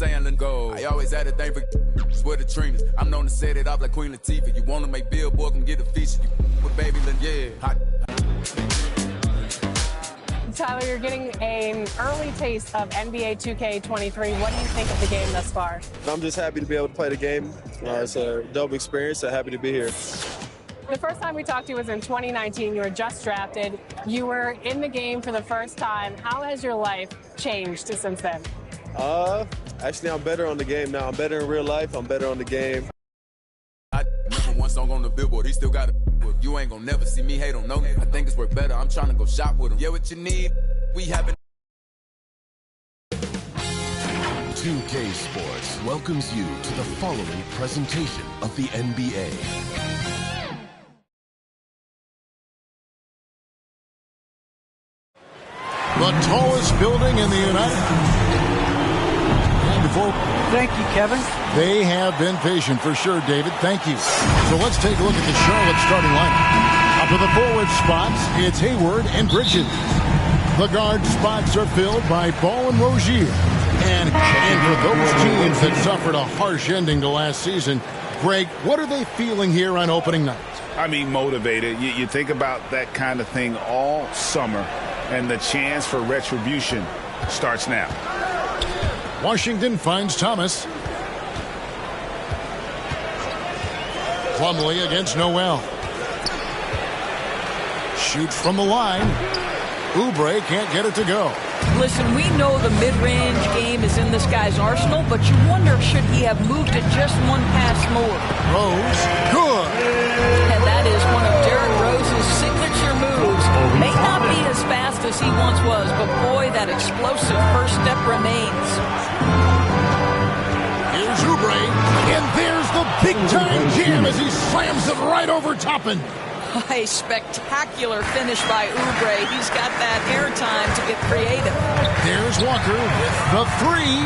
saying let go. I always had a thing for with the trainers. I'm known to set it off like Queen Latifah. You wanna make Billboard, come get a feature. You with baby Lynn, yeah. Hot. Tyler, you're getting an early taste of NBA 2K23. What do you think of the game thus far? I'm just happy to be able to play the game. It's a dope experience, so happy to be here. The first time we talked to you was in 2019. You were just drafted. You were in the game for the first time. How has your life changed since then? Actually, I'm better on the game now. I'm better in real life. I'm better on the game. I remember one song on the Billboard. He still got it. You ain't gonna never see me hate on no nigga. I think it's worth better. I'm trying to go shop with him. Yeah, what you need? We haven't. 2K Sports welcomes you to the following presentation of the NBA. The tallest building in the United. Thank you, Kevin. They have been patient for sure, David. Thank you. So let's take a look at the Charlotte starting lineup. Up to the forward spots, it's Hayward and Bridges. The guard spots are filled by Ball and Rozier. And for those teams that suffered a harsh ending to last season, Greg, what are they feeling here on opening night? I mean, motivated. You think about that kind of thing all summer, and the chance for retribution starts now. Washington finds Thomas. Plumlee against Noel. Shoots from the line. Oubre can't get it to go. Listen, we know the mid-range game is in this guy's arsenal, but you wonder should he have moved it just one pass more. Rose, good. And that is one of Derrick Rose's signature moves. May not be as fast as he once was, but boy, that explosive first step remains. Here's Oubre, and there's the big-time jam as he slams it right over Toppin. A spectacular finish by Oubre. He's got that airtime to get creative. There's Walker with the three.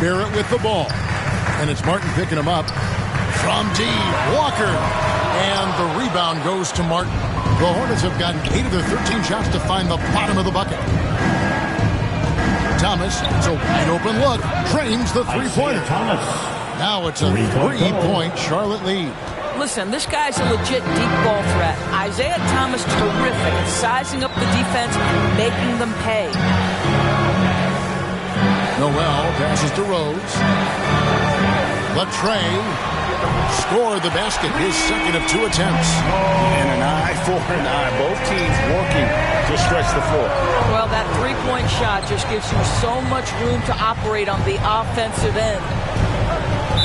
Barrett with the ball. And it's Martin picking him up. From deep, Walker. And the rebound goes to Martin. The Hornets have gotten 8 of their 13 shots to find the bottom of the bucket. Thomas, it's a wide open look. Drains the three-pointer. Now it's a three-point Charlotte lead. Listen, this guy's a legit deep ball threat. Isaiah Thomas terrific at sizing up the defense, making them pay. Noel passes to Rose. Latrey scored the basket, his second of 2 attempts. And an eye for an eye. Both teams working to stretch the floor. Well, that three-point shot just gives you so much room to operate on the offensive end.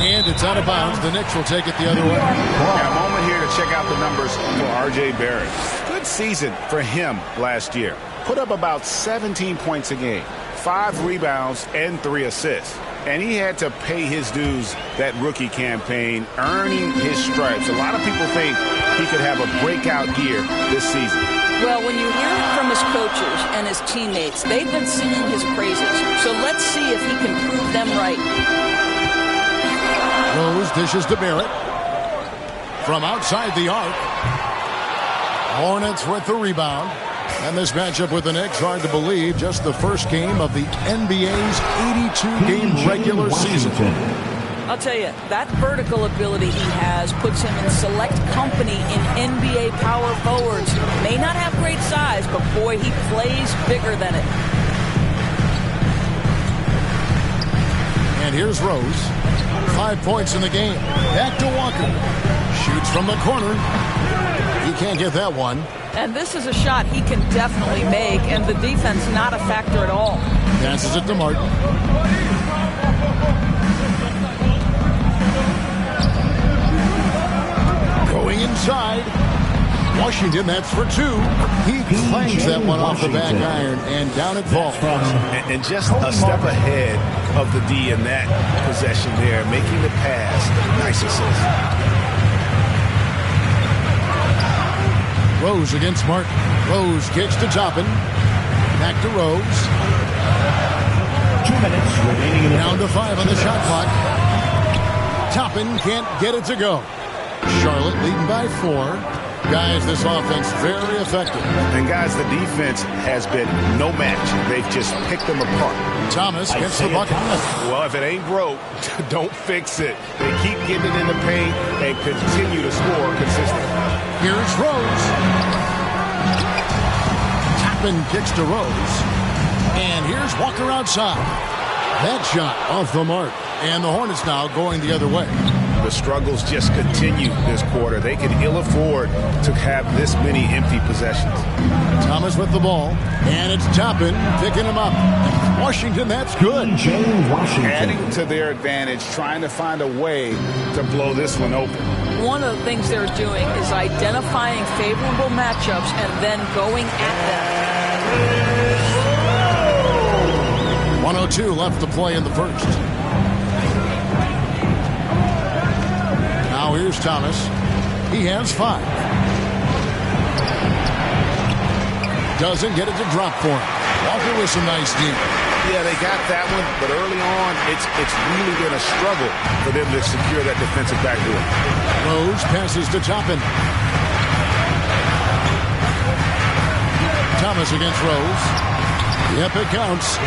And it's out of bounds. The Knicks will take it the other way. Yeah, a moment here to check out the numbers for R.J. Barrett. Good season for him last year. Put up about 17 points a game, 5 rebounds, and 3 assists. And he had to pay his dues that rookie campaign, earning his stripes. A lot of people think he could have a breakout year this season. Well, when you hear it from his coaches and his teammates, they've been singing his praises. So let's see if he can prove them right. Rose dishes to Barrett. From outside the arc. Hornets with the rebound. And this matchup with the Knicks, hard to believe, just the first game of the NBA's 82-game regular season. I'll tell you, that vertical ability he has puts him in select company in NBA power forwards. May not have great size, but boy, he plays bigger than it. And here's Rose. 5 points in the game. Back to Walker. Shoots from the corner. He can't get that one. And this is a shot he can definitely make, and the defense not a factor at all. Passes it to Martin. Going inside. Washington, that's for 2. He clangs that one off the back iron, and down it falls. And just a step ahead of the D in that possession there, making the pass. Nice assist. Rose against Martin. Rose kicks to Toppin. Back to Rose. 2 minutes remaining in the down to 5 on the shot clock. Toppin can't get it to go. Charlotte leading by 4. Guys, this offense very effective. And guys, the defense has been no match. They've just picked them apart. Thomas gets the bucket. Well, if it ain't broke, don't fix it. They keep getting it in the paint and continue to score consistently. Here's Rose. Toppin kicks to Rose. And here's Walker outside. That shot off the mark. And the Hornets now going the other way. The struggles just continue this quarter. They can ill afford to have this many empty possessions. Thomas with the ball. And it's Toppin picking him up. Washington, that's good. Adding to their advantage, trying to find a way to blow this one open. One of the things they're doing is identifying favorable matchups and then going at them. 1:02 left to play in the first. Now here's Thomas. He has 5. Doesn't get it to drop for him. Walker with some nice deep. Yeah, they got that one, but early on, it's really been a struggle for them to secure that defensive backdoor. Rose passes to Toppin. Thomas against Rose. Yep, it counts.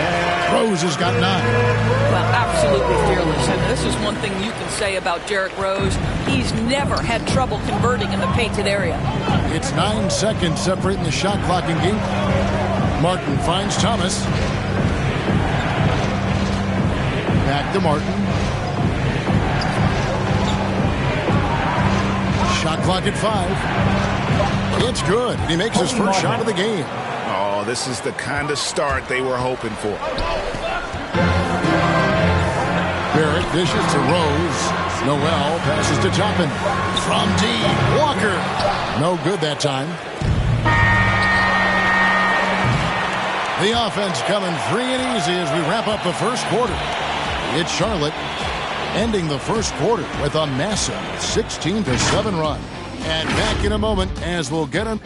Rose has got 9. Well, absolutely fearless. And this is one thing you can say about Derrick Rose. He's never had trouble converting in the painted area. It's 9 seconds separating the shot clock in game. Martin finds Thomas. Back to Martin. Shot clock at 5. It's good. He makes his first shot of the game. Oh, this is the kind of start they were hoping for. Barrett dishes to Rose. Noel passes to Toppin. From deep, Walker. No good that time. The offense coming free and easy as we wrap up the first quarter. It's Charlotte ending the first quarter with a massive 16-7 run. And back in a moment as we'll get him.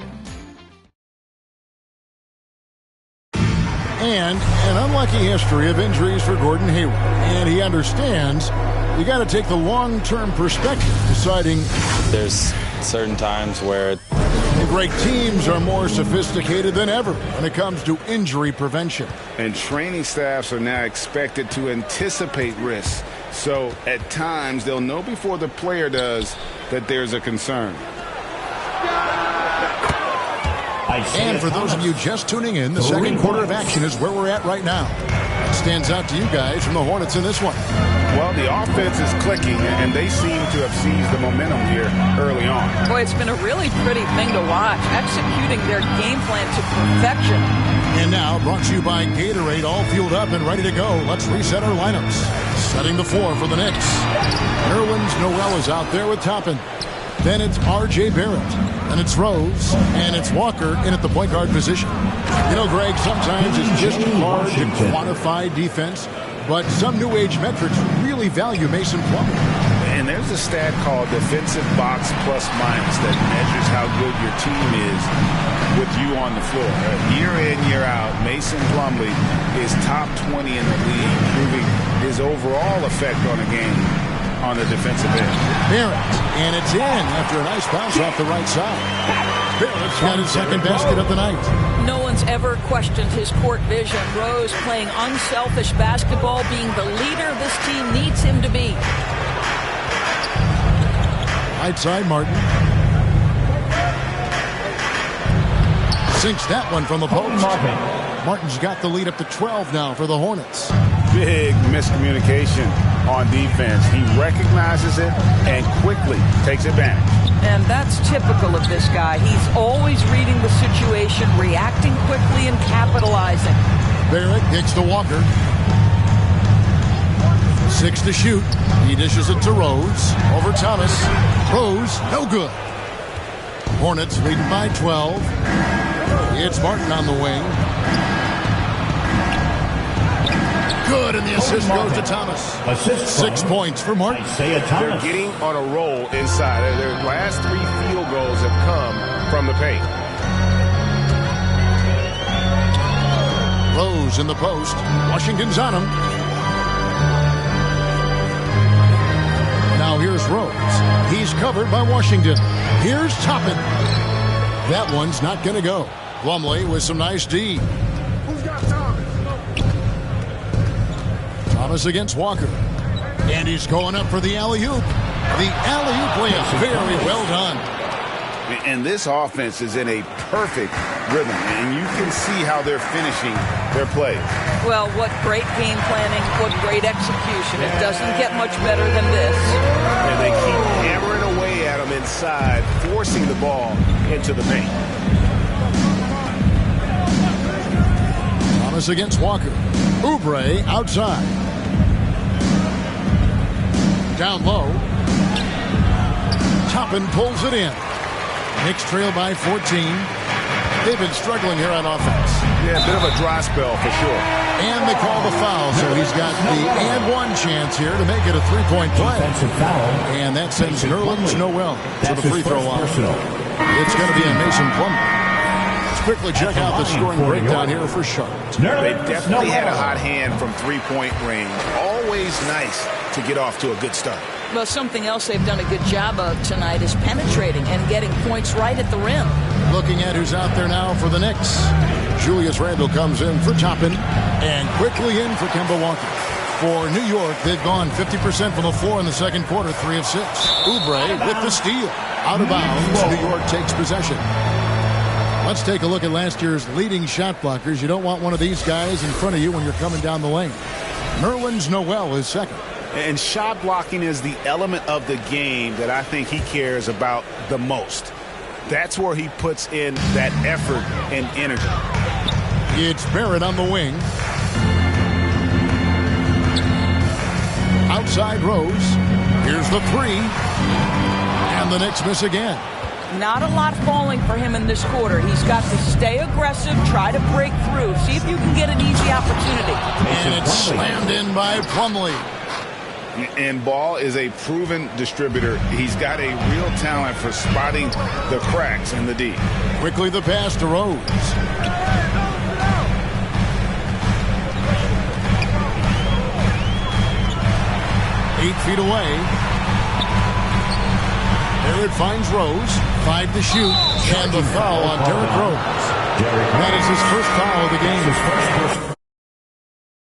And an unlucky history of injuries for Gordon Hayward. And he understands you got to take the long-term perspective, deciding there's certain times where the great teams are more sophisticated than ever when it comes to injury prevention. And training staffs are now expected to anticipate risks. So at times they'll know before the player does that there's a concern. And for those of you just tuning in, the second quarter of action is where we're at right now. What stands out to you guys from the Hornets in this one? Well, the offense is clicking, and they seem to have seized the momentum here early on. Boy, it's been a really pretty thing to watch, executing their game plan to perfection. And now, brought to you by Gatorade, all fueled up and ready to go. Let's reset our lineups. Setting the floor for the Knicks. Nerlens Noel is out there with Toppin. Then it's R.J. Barrett. And it's Rose. And it's Walker in at the point guard position. You know, Greg, sometimes it's just hard to quantify defense, but some new age metrics really value Mason Plumlee. And there's a stat called defensive box plus minus that measures how good your team is with you on the floor. Year in, year out, Mason Plumlee is top 20 in the league, proving his overall effect on a game on the defensive end. Barrett, and it's in after a nice bounce off the right side. Barrett's got his second basket of the night. No one's ever questioned his court vision. Rose playing unselfish basketball, being the leader this team needs him to be. Right side, Martin. Sinks that one from the post. Martin's got the lead up to 12 now for the Hornets. Big miscommunication on defense. He recognizes it and quickly takes advantage. And that's typical of this guy. He's always reading the situation, reacting quickly, and capitalizing. Barrett kicks to Walker. 6 to shoot. He dishes it to Rose. Over Thomas. Rose, no good. Hornets leading by 12. It's Martin on the wing. Good, and the assist goes to Thomas. 6 points for Martin. They're getting on a roll inside. Their last 3 field goals have come from the paint. Rose in the post. Washington's on him. Now here's Rose. He's covered by Washington. Here's Toppin. That one's not going to go. Plumlee with some nice D. Who's got Thomas? Thomas against Walker. And he's going up for the alley-oop. The alley-oop layup. Very well done. And this offense is in a perfect rhythm, and you can see how they're finishing their plays. Well, what great game planning, what great execution. It doesn't get much better than this. And they keep hammering away at them inside, forcing the ball into the paint. Thomas against Walker. Oubre outside. Down low. Toppin pulls it in. Knicks trail by 14. They've been struggling here on offense. Yeah, a bit of a dry spell for sure. And they call the foul, so he's got the and one chance here to make it a three-point play. And that sends Nerlens Noel to the free throw line. It's going to be a Mason Plumlee. Let's quickly check out the scoring breakdown here for Charlotte. They definitely had a hot hand from three-point range. Always nice to get off to a good start. Well, something else they've done a good job of tonight is penetrating and getting points right at the rim. Looking at who's out there now for the Knicks. Julius Randle comes in for Toppin and quickly in for Kemba Walker. For New York, they've gone 50% from the floor in the second quarter, 3 of 6. Oubre with the steal. Out of bounds, New York takes possession. Let's take a look at last year's leading shot blockers. You don't want one of these guys in front of you when you're coming down the lane. Nerlens Noel is second. And shot blocking is the element of the game that I think he cares about the most. That's where he puts in that effort and energy. It's Barrett on the wing. Outside Rose. Here's the three. And the Knicks miss again. Not a lot falling for him in this quarter. He's got to stay aggressive, try to break through, see if you can get an easy opportunity. And it's slammed in by Plumlee. And Ball is a proven distributor. He's got a real talent for spotting the cracks in the D. Quickly the pass to Rose. Eight feet away. There it finds Rose. 5 to shoot. And the foul on Derrick Rose. That is his first foul of the game.